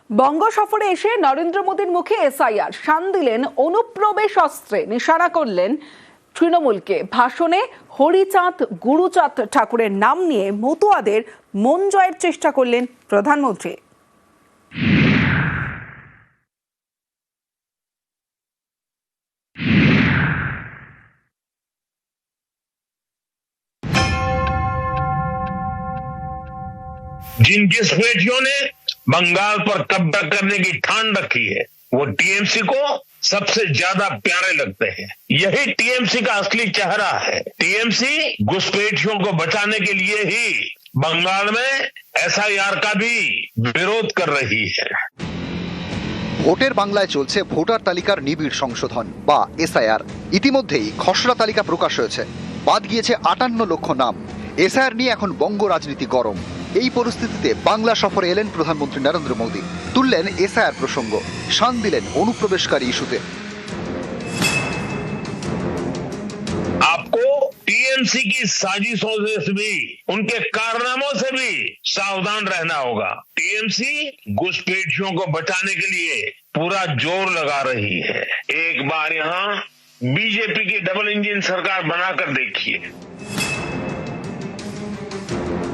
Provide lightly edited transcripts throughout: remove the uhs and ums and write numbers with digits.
বঙ্গ সফরে এসে নরেন্দ্র মোদীর মুখে এসআইআর, শান দিলেন অনুপ্রবেশ অস্ত্রে, নিশানা করলেন তৃণমূলকে। ভাষণে হরিচাঁদ গুরুচাঁদ ঠাকুরের নাম নিয়ে মতুয়াদের মন জয়ের চেষ্টা করলেন প্রধানমন্ত্রী। जिन घुसपैठियों ने बंगाल पर कब्जा करने की ठान रखी है वो टीएमसी को सबसे ज्यादा प्यारे लगते हैं। यही टीएमसी का असली चेहरा है। टीएमसी घुसपैठियों को बचाने के लिए ही बंगाल में एसआईआर का भी विरोध कर रही है। ভোটের বাংলায় চলছে ভোটার তালিকার নিবিড় সংশোধন বা এসআইআর। ইতিমধ্যেই খসড়া তালিকা প্রকাশ হয়েছে, বাদ গিয়েছে 58 লক্ষ নাম। এসআইআর নিয়ে এখন বঙ্গ রাজনীতি গরম। এই পরিস্থিতিতে বাংলা সফরে এলেন প্রধানমন্ত্রী নরেন্দ্র মোদী, তুললেন এসআইআর প্রসঙ্গ, শান দিলেন অনুপ্রবেশকারী ইস্যুতে। आपको टीएमसी की साजिशों से भी, उनके कारनामों से भी सावधान रहना होगा। टीएमसी घुसपैठियों को बचाने के लिए पूरा जोर लगा रही है। एक बार यहाँ बीजेपी की डबल इंजन सरकार बनाकर देखिए।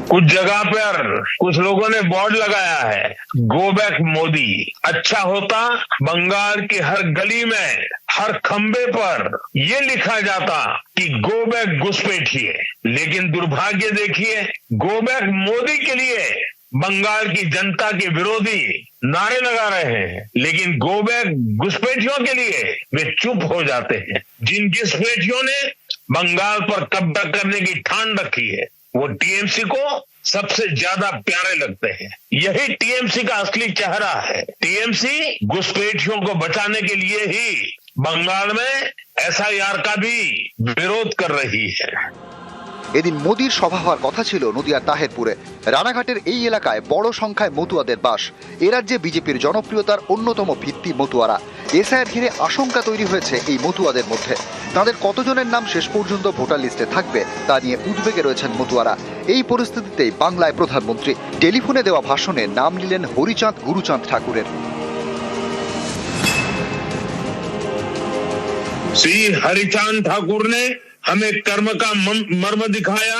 कुछ जगह पर कुछ लोगों ने बोर्ड लगाया है, गो बैक मोदी। अच्छा होता बंगाल की हर गली में, हर खंबे पर ये लिखा जाता कि गो बैक घुसपैठिए। लेकिन दुर्भाग्य देखिए, गो बैक मोदी के लिए बंगाल की जनता के विरोधी नारे लगा रहे हैं, लेकिन गो बैक घुसपैठियों के लिए वे चुप हो जाते हैं। जिन घुसपैठियों ने बंगाल पर कब्जा करने की ठान रखी है वो टीएमसी को सबसे ज्यादा प्यारे लगते हैं। यही टीएमसी का असली चेहरा है। टीएमसी घुसपैठियों को बचाने के लिए ही बंगाल में एसआईआर का भी विरोध कर रही है। এদিন মোদীর সভা হওয়ার কথা ছিল নদিয়ার তাহেরপুরে। রানাঘাটের এই এলাকায় বড় সংখ্যায় মতুয়াদের বাস। এ রাজ্যে বিজেপির জনপ্রিয়তার অন্যতম ভিত্তি মতুয়ারা। এসআইআর ঘিরে আশঙ্কা তৈরি হয়েছে এই মতুয়াদের মধ্যে। তাদের কতজনের নাম শেষ পর্যন্ত ভোটার লিস্টে থাকবে তা নিয়ে উদ্বেগে রয়েছেন মতুয়ারা। এই পরিস্থিতিতেই বাংলায় প্রধানমন্ত্রী টেলিফোনে দেওয়া ভাষণে নাম নিলেন হরিচাঁদ গুরুচাঁদ ঠাকুরের। श्री हरिचांद ठाकुर ने हमें कर्म का मर्म दिखाया।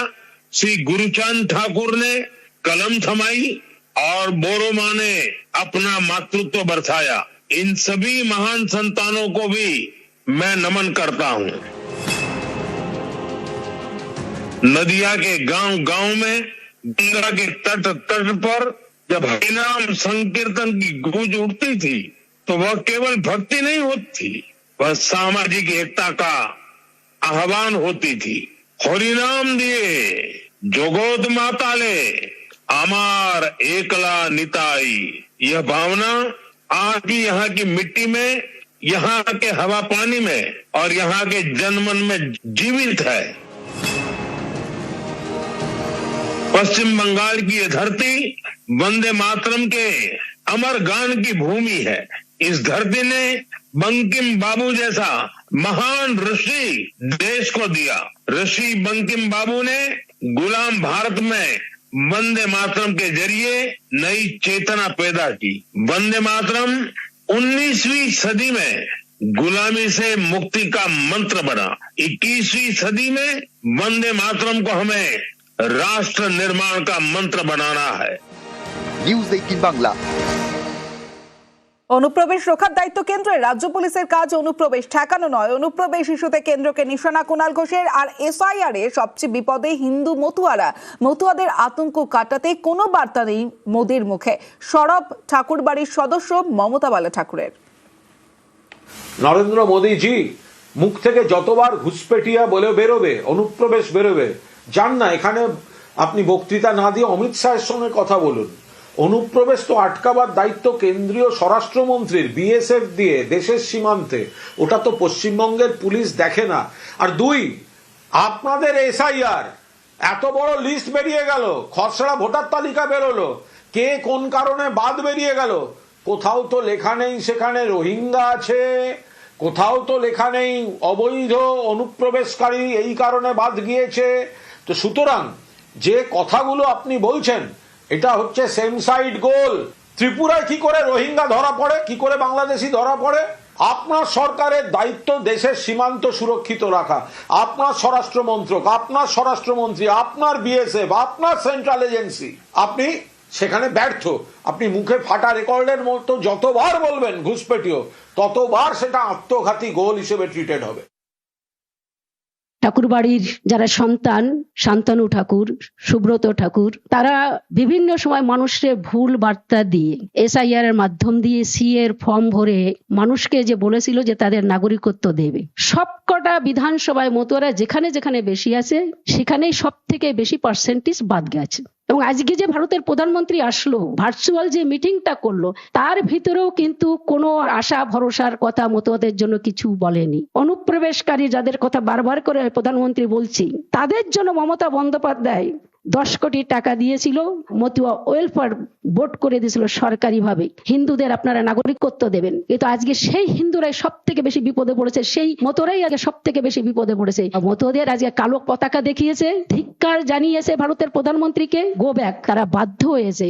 श्री गुरुचांद ठाकुर ने कलम थमाई और बोरोमा ने अपना मातृत्व बरसाया। इन सभी महान संतानों को भी मैं नमन करता हूं। नदिया के गांव गांव में, गंगा के तट तट पर जब हरिनाम संकीर्तन की गूंज उठती थी तो वह केवल भक्ति नहीं होती, वह सामाजिक एकता का आह्वान होती थी। हरिनाम दिए जोगोद माताले अमार एकला निताई, यह भावना आज भी यहाँ की मिट्टी में, यहाँ के हवा पानी में और यहाँ के जनमन में जीवित है। पश्चिम बंगाल की यह धरती वंदे मातरम के अमर गान की भूमि है। इस धरती ने बंकिम बाबू जैसा महान ऋषि देश को दिया। ऋषि बंकिम बाबू ने गुलाम भारत में वंदे मातरम के जरिए नई चेतना पैदा की। वंदे मातरम 19वीं सदी में गुलामी से मुक्ति का मंत्र बना। 21वीं सदी में वंदे मातरम को हमें राष्ट्र निर्माण का मंत्र बनाना है। নিউজ 18 বাংলা। অনুপ্রবেশ রোখার দায়িত্ব কেন্দ্রের। রাজ্য পুলিশের কাজ অনুপ্রবেশ ঠেকানো নয়। অনুপ্রবেশ ইস্যুতে কেন্দ্রকে নিশানা কুণাল ঘোষের। আর এসআইআর এ সবচেয়ে বিপদে হিন্দু মতুয়ারা। মতুয়াদের আতঙ্ক কাটাতে কোনো বার্তা নেই মোদীর মুখে। সরব ঠাকুরবাড়ির সদস্য মমতা বালা ঠাকুরের। নরেন্দ্র মোদীজি মুখ থেকে যতবার ঘুসপেটিয়া বলে বেরোবে, অনুপ্রবেশ বেরোবে, যান না এখানে আপনি বক্তৃতা না দিয়ে অমিত শাহের সঙ্গে কথা বলুন। অনুপ্রবেশ তো আটকাবার দায়িত্ব কেন্দ্রীয় স্বরাষ্ট্রমন্ত্রীর, বিএসএফ দিয়ে দেশের সীমান্তে। ওটা তো পশ্চিমবঙ্গের পুলিশ দেখে না। আর দুই, আপনাদের এসআইআর এত বড় লিস্ট বেরিয়ে গেল, খসড়া ভোটার তালিকা বেরোলো, কে কোন কারণে বাদ বেরিয়ে গেল, কোথাও তো লেখা নেই সেখানে রোহিঙ্গা আছে, কোথাও তো লেখা নেই অবৈধ অনুপ্রবেশকারী এই কারণে বাদ গিয়েছে। তো সুতরাং যে কথাগুলো আপনি বলছেন এটা হচ্ছে সেম সাইড গোল। ত্রিপুরায় কি করে রোহিঙ্গা ধরা পড়ে, কি করে বাংলাদেশি ধরা পড়ে? আপনার সরকারের দায়িত্ব দেশের সীমান্ত সুরক্ষিত রাখা। আপনার স্বরাষ্ট্র মন্ত্রক, আপনার স্বরাষ্ট্রমন্ত্রী, আপনার বিএসএফ, আপনার সেন্ট্রাল এজেন্সি, আপনি সেখানে ব্যর্থ। আপনি মুখে ফাটা রেকর্ডের মতো যতবার বলবেন ঘুষপেটিও, ততবার সেটা আত্মঘাতী গোল হিসেবে ট্রিটেড হবে। ঠাকুরবাড়ির যারা সন্তান, শান্তনু ঠাকুর, সুব্রত ঠাকুর, তারা বিভিন্ন সময় মানুষকে ভুল বার্তা দিয়ে এসআইআর এর মাধ্যম দিয়ে সিএর ফর্ম ভরে মানুষকে যে বলেছিল যে তাদের নাগরিকত্ব দেবে, সবকটা বিধানসভায় মতুয়ারা যেখানে যেখানে বেশি আছে সেখানেই সব থেকে বেশি পার্সেন্টেজ বাদ গেছে। এবং আজকে যে ভারতের প্রধানমন্ত্রী আসলো, ভার্চুয়াল যে মিটিংটা করলো, তার ভিতরেও কিন্তু কোনো আশা ভরসার কথা মতুয়াদের জন্য কিছু বলেনি। অনুপ্রবেশকারী যাদের কথা বারবার করে প্রধানমন্ত্রী বলছি, তাদের জন্য মমতা বন্দ্যোপাধ্যায় 10 কোটি টাকা দিয়েছিল, মতুয়া ওয়েলফেয়ার বোর্ড করে দিয়েছিল সরকারিভাবে, হিন্দুদের আপনারা নাগরিকত্ব দেবেন। কিন্তু আজকে সেই হিন্দুরাই সব থেকে বেশি বিপদে পড়েছে, সেই মতুয়ারাই আগে সব থেকে বেশি বিপদে পড়েছে। মতুয়াদের আজকে কালো পতাকা দেখিয়েছে, ধিক্কার জানিয়েছে ভারতের প্রধানমন্ত্রীকে, গো ব্যাক, তারা বাধ্য হয়েছে।